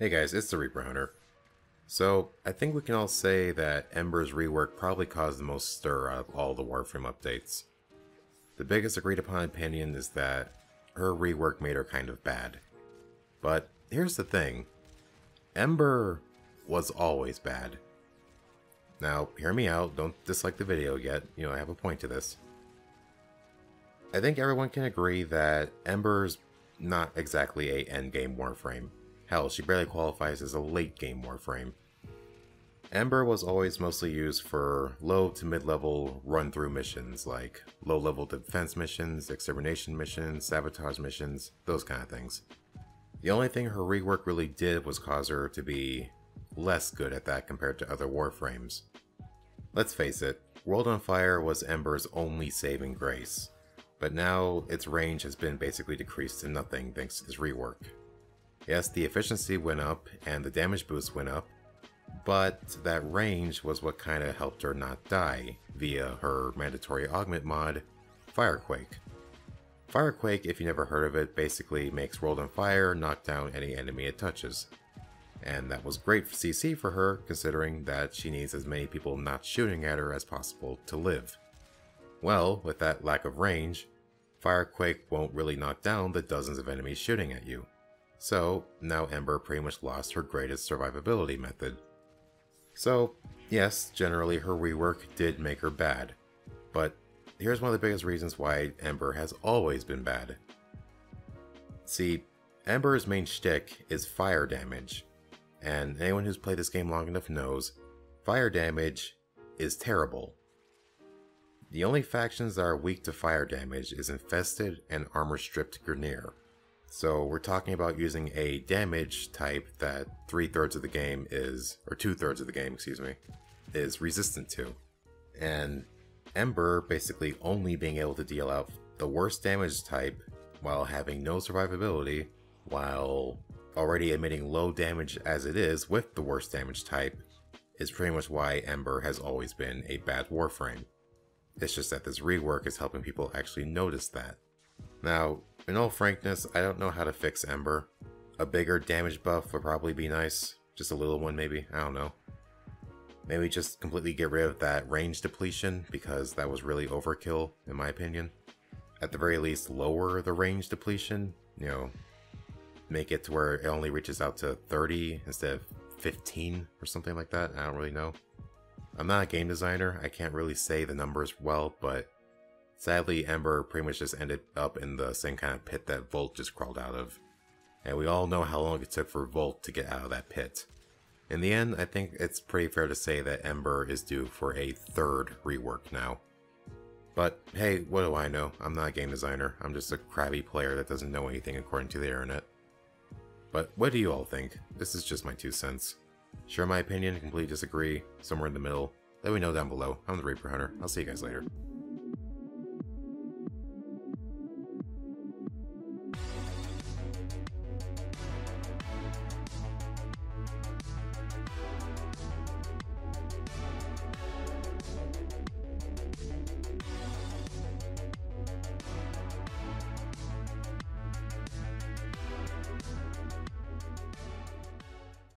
Hey guys, it's the Reaper Hunter. So, I think we can all say that Ember's rework probably caused the most stir out of all the Warframe updates. The biggest agreed upon opinion is that her rework made her kind of bad. But here's the thing, Ember was always bad. Now, hear me out, don't dislike the video yet, I have a point to this. I think everyone can agree that Ember's not exactly a endgame Warframe. Hell, she barely qualifies as a late-game Warframe. Ember was always mostly used for low to mid-level run-through missions, like low-level defense missions, extermination missions, sabotage missions, those kind of things. The only thing her rework really did was cause her to be less good at that compared to other Warframes. Let's face it, World on Fire was Ember's only saving grace, but now its range has been basically decreased to nothing thanks to this rework. Yes, the efficiency went up and the damage boost went up, but that range was what kinda helped her not die via her mandatory augment mod, Firequake. Firequake, if you never heard of it, basically makes World on Fire knock down any enemy it touches. And that was great for CC for her, considering that she needs as many people not shooting at her as possible to live. Well, with that lack of range, Firequake won't really knock down the dozens of enemies shooting at you. So, now Ember pretty much lost her greatest survivability method. So, yes, generally her rework did make her bad, but here's one of the biggest reasons why Ember has always been bad. See, Ember's main shtick is fire damage, and anyone who's played this game long enough knows, fire damage is terrible. The only factions that are weak to fire damage is Infested and Armor-Stripped Grineer. So we're talking about using a damage type that 2/3 of the game is resistant to. And Ember basically only being able to deal out the worst damage type while having no survivability, while already emitting low damage as it is with the worst damage type, is pretty much why Ember has always been a bad Warframe. It's just that this rework is helping people actually notice that. Now, in all frankness, I don't know how to fix Ember. A bigger damage buff would probably be nice. Just a little one maybe, I don't know. Maybe just completely get rid of that range depletion, because that was really overkill, in my opinion. At the very least, lower the range depletion, make it to where it only reaches out to 30 instead of 15 or something like that. I don't really know. I'm not a game designer, I can't really say the numbers well, but sadly Ember pretty much just ended up in the same kind of pit that Volt just crawled out of. And we all know how long it took for Volt to get out of that pit. In the end, I think it's pretty fair to say that Ember is due for a third rework now. But hey, what do I know? I'm not a game designer, I'm just a crabby player that doesn't know anything according to the internet. But what do you all think? This is just my 2 cents. Share my opinion, completely disagree, somewhere in the middle. Let me know down below. I'm the Reaper Hunter. I'll see you guys later.